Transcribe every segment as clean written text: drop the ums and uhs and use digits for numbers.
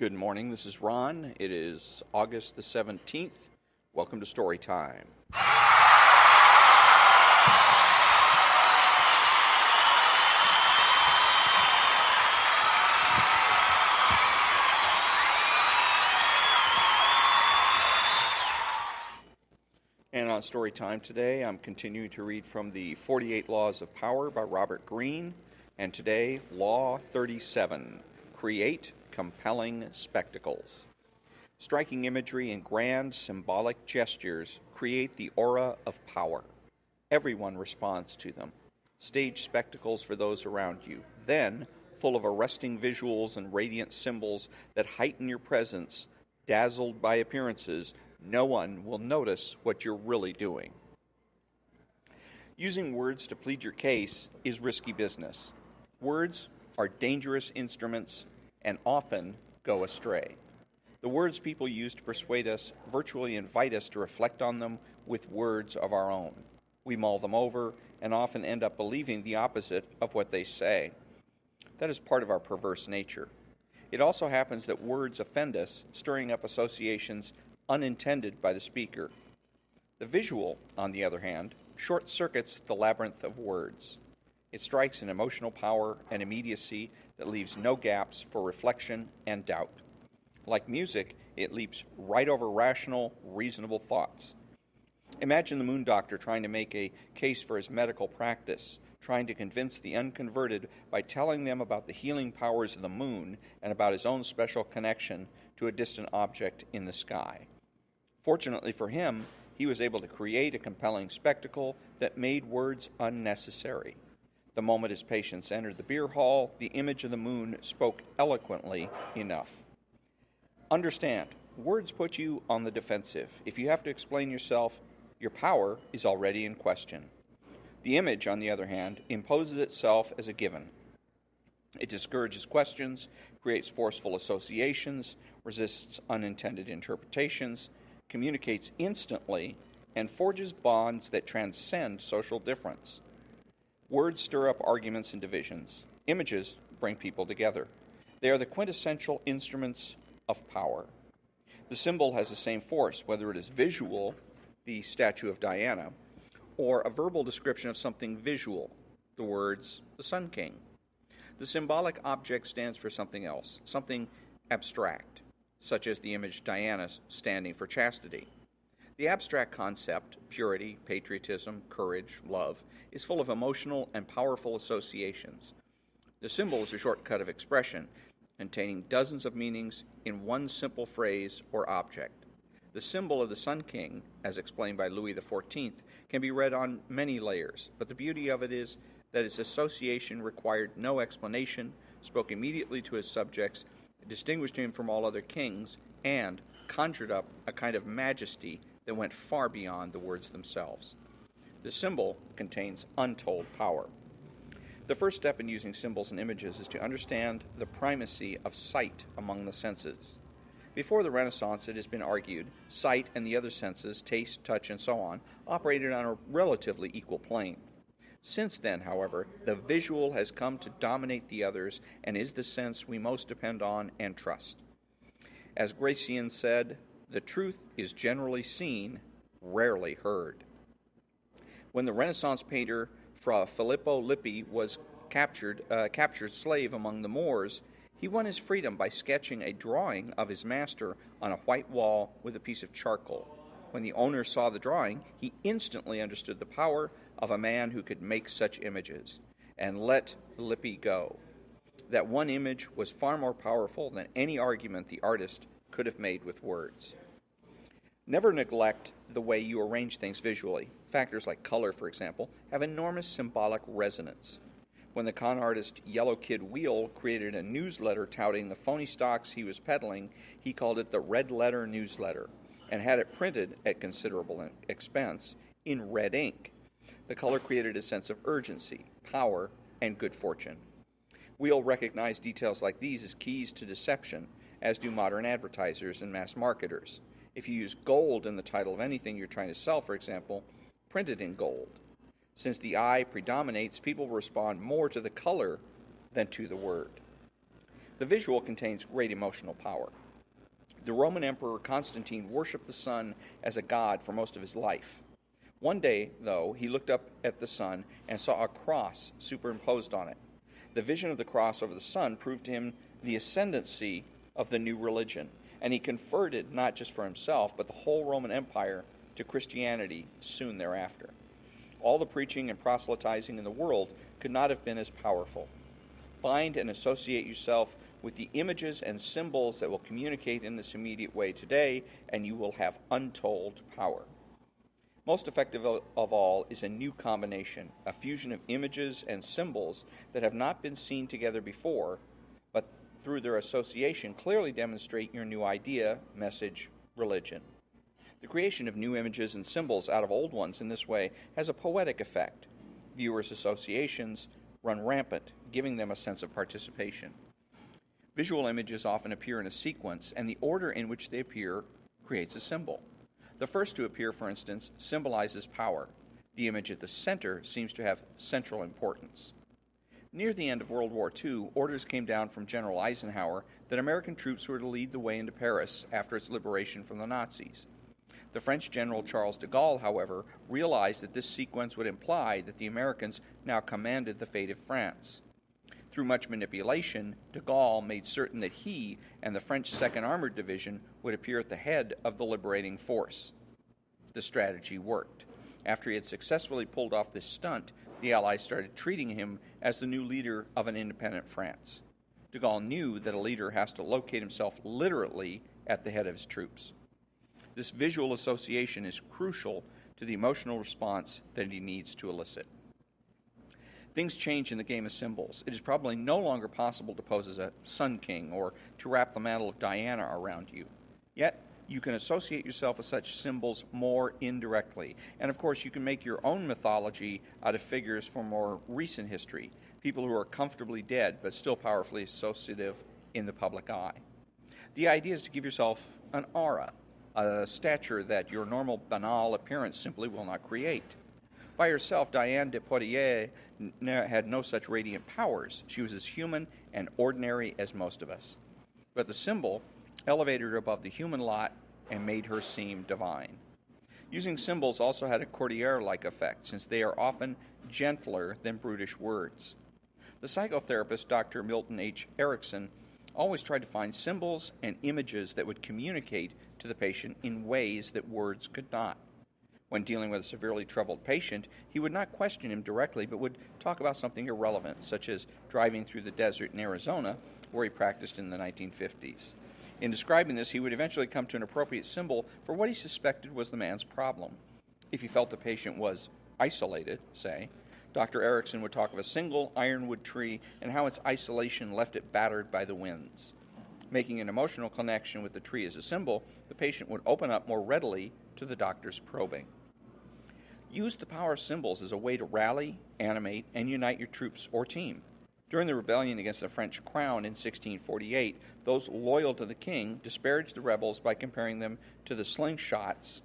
Good morning. This is Ron. It is August the 17th. Welcome to Story Time. And on Story Time today, I'm continuing to read from the 48 Laws of Power by Robert Greene. And today, Law 37, Create Compelling Spectacles. Striking imagery and grand symbolic gestures create the aura of power. Everyone responds to them. Stage spectacles for those around you. Then, full of arresting visuals and radiant symbols that heighten your presence, dazzled by appearances, no one will notice what you're really doing. Using words to plead your case is risky business. Words are dangerous instruments and often go astray. The words people use to persuade us virtually invite us to reflect on them with words of our own. We mull them over and often end up believing the opposite of what they say. That is part of our perverse nature. It also happens that words offend us, stirring up associations unintended by the speaker. The visual, on the other hand, short-circuits the labyrinth of words. It strikes an emotional power and immediacy that leaves no gaps for reflection and doubt. Like music, it leaps right over rational, reasonable thoughts. Imagine the moon doctor trying to make a case for his medical practice, trying to convince the unconverted by telling them about the healing powers of the moon and about his own special connection to a distant object in the sky. Fortunately for him, he was able to create a compelling spectacle that made words unnecessary. The moment his patients entered the beer hall, the image of the moon spoke eloquently enough. Understand, words put you on the defensive. If you have to explain yourself, your power is already in question. The image, on the other hand, imposes itself as a given. It discourages questions, creates forceful associations, resists unintended interpretations, communicates instantly, and forges bonds that transcend social difference. Words stir up arguments and divisions. Images bring people together. They are the quintessential instruments of power. The symbol has the same force, whether it is visual, the statue of Diana, or a verbal description of something visual, the words, the Sun King. The symbolic object stands for something else, something abstract, such as the image Diana standing for chastity. The abstract concept, purity, patriotism, courage, love, is full of emotional and powerful associations. The symbol is a shortcut of expression, containing dozens of meanings in one simple phrase or object. The symbol of the Sun King, as explained by Louis XIV, can be read on many layers, but the beauty of it is that its association required no explanation, spoke immediately to his subjects, distinguished him from all other kings, and conjured up a kind of majesty that went far beyond the words themselves. The symbol contains untold power. The first step in using symbols and images is to understand the primacy of sight among the senses. Before the Renaissance, it has been argued, sight and the other senses, taste, touch, and so on, operated on a relatively equal plane. Since then, however, the visual has come to dominate the others and is the sense we most depend on and trust. As Gracian said, the truth is generally seen, rarely heard. When the Renaissance painter Fra Filippo Lippi was captured slave among the Moors, he won his freedom by sketching a drawing of his master on a white wall with a piece of charcoal. When the owner saw the drawing, he instantly understood the power of a man who could make such images, and let Lippi go. That one image was far more powerful than any argument the artist could have made with words. Never neglect the way you arrange things visually. Factors like color, for example, have enormous symbolic resonance. When the con artist Yellow Kid Wheel created a newsletter touting the phony stocks he was peddling, he called it the Red Letter Newsletter, and had it printed at considerable expense in red ink. The color created a sense of urgency, power, and good fortune. Wheel recognized details like these as keys to deception, as do modern advertisers and mass marketers. If you use gold in the title of anything you're trying to sell, for example, print it in gold. Since the eye predominates, people respond more to the color than to the word. The visual contains great emotional power. The Roman Emperor Constantine worshipped the sun as a god for most of his life. One day, though, he looked up at the sun and saw a cross superimposed on it. The vision of the cross over the sun proved to him the ascendancy of the new religion, and he converted not just for himself, but the whole Roman Empire to Christianity soon thereafter. All the preaching and proselytizing in the world could not have been as powerful. Find and associate yourself with the images and symbols that will communicate in this immediate way today, and you will have untold power. Most effective of all is a new combination, a fusion of images and symbols that have not been seen together before, but through their association clearly demonstrate your new idea, message, religion. The creation of new images and symbols out of old ones in this way has a poetic effect. Viewers' associations run rampant, giving them a sense of participation. Visual images often appear in a sequence, and the order in which they appear creates a symbol. The first to appear, for instance, symbolizes power. The image at the center seems to have central importance. Near the end of World War II, orders came down from General Eisenhower that American troops were to lead the way into Paris after its liberation from the Nazis. The French General Charles de Gaulle, however, realized that this sequence would imply that the Americans now commanded the fate of France. Through much manipulation, de Gaulle made certain that he and the French 2nd Armored Division would appear at the head of the liberating force. The strategy worked. After he had successfully pulled off this stunt, the Allies started treating him as the new leader of an independent France. De Gaulle knew that a leader has to locate himself literally at the head of his troops. This visual association is crucial to the emotional response that he needs to elicit. Things change in the game of symbols. It is probably no longer possible to pose as a sun king or to wrap the mantle of Diana around you. Yet, you can associate yourself with such symbols more indirectly. And of course, you can make your own mythology out of figures from more recent history, people who are comfortably dead but still powerfully associative in the public eye. The idea is to give yourself an aura, a stature that your normal banal appearance simply will not create. By herself, Diane de Poitiers had no such radiant powers. She was as human and ordinary as most of us. But the symbol elevated her above the human lot and made her seem divine. Using symbols also had a courtier-like effect, since they are often gentler than brutish words. The psychotherapist Dr. Milton H. Erickson always tried to find symbols and images that would communicate to the patient in ways that words could not. When dealing with a severely troubled patient, he would not question him directly, but would talk about something irrelevant, such as driving through the desert in Arizona, where he practiced in the 1950s. In describing this, he would eventually come to an appropriate symbol for what he suspected was the man's problem. If he felt the patient was isolated, say, Dr. Erickson would talk of a single ironwood tree and how its isolation left it battered by the winds. Making an emotional connection with the tree as a symbol, the patient would open up more readily to the doctor's probing. Use the power of symbols as a way to rally, animate, and unite your troops or team. During the rebellion against the French crown in 1648, those loyal to the king disparaged the rebels by comparing them to the slingshots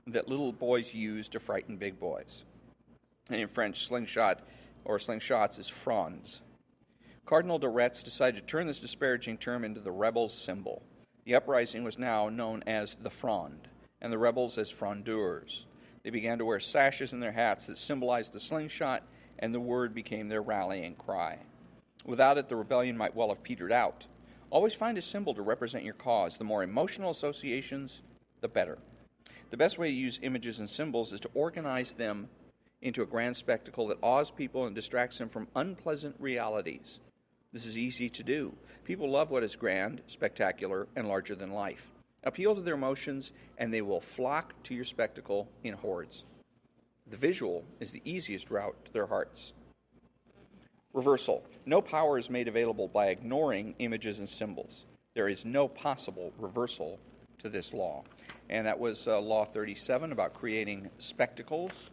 that little boys used to frighten big boys. And in French, slingshot or slingshots is fronds. Cardinal de Retz decided to turn this disparaging term into the rebels' symbol. The uprising was now known as the Fronde, and the rebels as frondeurs. They began to wear sashes in their hats that symbolized the slingshot, and the word became their rallying cry. Without it, the rebellion might well have petered out. Always find a symbol to represent your cause. The more emotional associations, the better. The best way to use images and symbols is to organize them into a grand spectacle that awes people and distracts them from unpleasant realities. This is easy to do. People love what is grand, spectacular, and larger than life. Appeal to their emotions, and they will flock to your spectacle in hordes. The visual is the easiest route to their hearts. Reversal. No power is made available by ignoring images and symbols. There is no possible reversal to this law. And that was Law 37 about creating spectacles,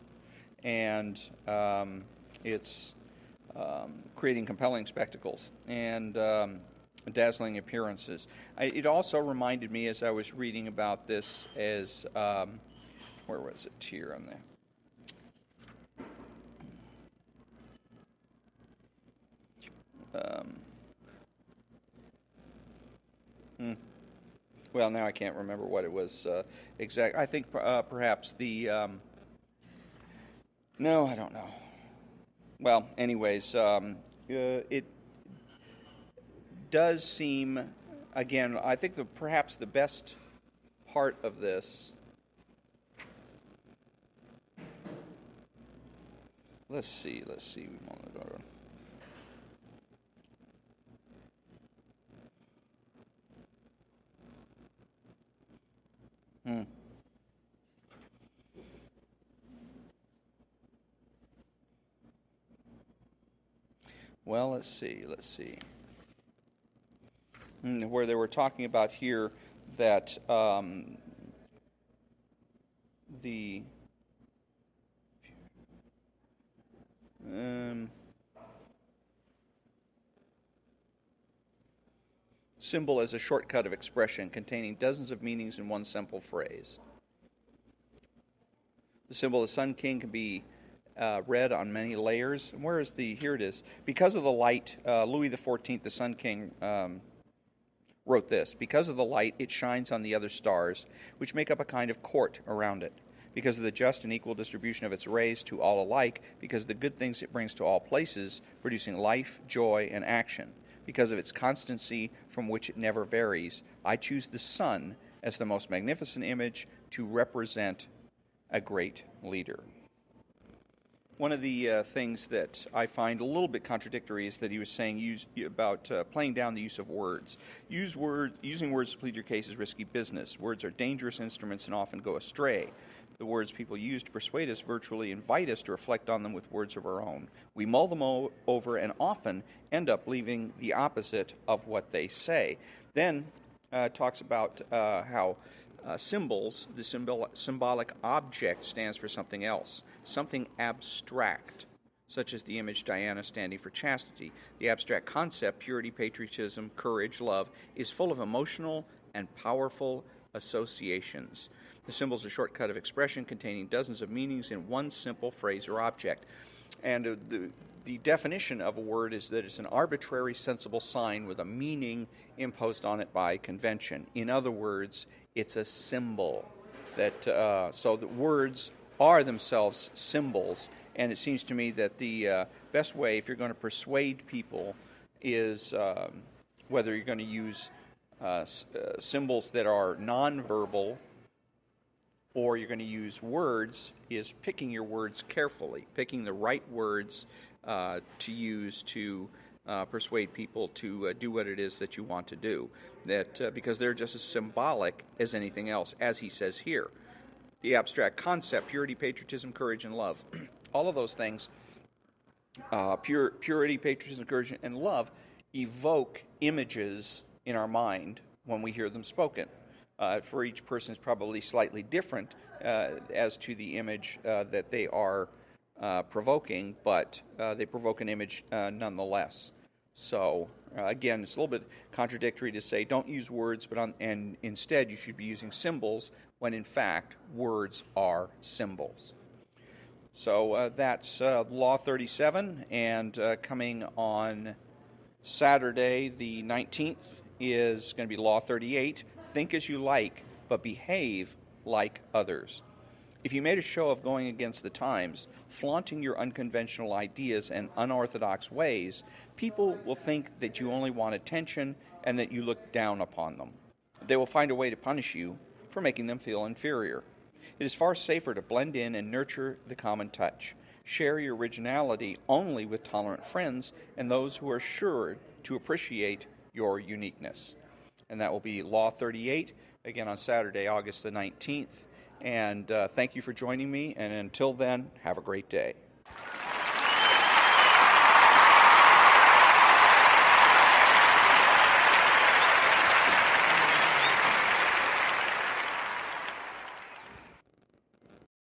and it's creating compelling spectacles and dazzling appearances. It also reminded me, as I was reading about this, as where was it here on the Well, now I can't remember what it was exact. I think perhaps the. No, I don't know. Well, anyways, it does seem, again, I think perhaps the best part of this. Let's see. Well, let's see. Where they were talking about here that the symbol as a shortcut of expression containing dozens of meanings in one simple phrase. The symbol of the Sun King can be read on many layers. Where is here it is. Because of the light, Louis XIV, the Sun King, wrote this. Because of the light, it shines on the other stars, which make up a kind of court around it. Because of the just and equal distribution of its rays to all alike, because of the good things it brings to all places, producing life, joy, and action. Because of its constancy from which it never varies, I choose the sun as the most magnificent image to represent a great leader. One of the things that I find a little bit contradictory is that he was saying about playing down the use of words. Using words to plead your case is risky business. Words are dangerous instruments and often go astray. The words people use to persuade us virtually invite us to reflect on them with words of our own. We mull them over and often end up believing the opposite of what they say. Then talks about how symbols, the symbolic object stands for something else, something abstract, such as the image Diana standing for chastity. The abstract concept, purity, patriotism, courage, love, is full of emotional and powerful associations. The symbol is a shortcut of expression containing dozens of meanings in one simple phrase or object. And the definition of a word is that it's an arbitrary, sensible sign with a meaning imposed on it by convention. In other words, it's a symbol. So the words are themselves symbols, and it seems to me that the best way, if you're going to persuade people, is whether you're going to use symbols that are nonverbal or you're going to use words, is picking your words carefully, picking the right words to use to persuade people to do what it is that you want to do. Because they're just as symbolic as anything else, as he says here. The abstract concept, purity, patriotism, courage, and love. All of those things, purity, patriotism, courage, and love, evoke images in our mind when we hear them spoken. For each person is probably slightly different as to the image that they are provoking, but they provoke an image nonetheless. So, again, it's a little bit contradictory to say don't use words, and instead you should be using symbols when, in fact, words are symbols. So that's Law 37, and coming on Saturday the 19th is going to be Law 38. Think as you like, but behave like others. If you made a show of going against the times, flaunting your unconventional ideas and unorthodox ways, people will think that you only want attention and that you look down upon them. They will find a way to punish you for making them feel inferior. It is far safer to blend in and nurture the common touch. Share your originality only with tolerant friends and those who are sure to appreciate your uniqueness. And that will be Law 38, again on Saturday, August the 19th. And thank you for joining me, and until then, have a great day.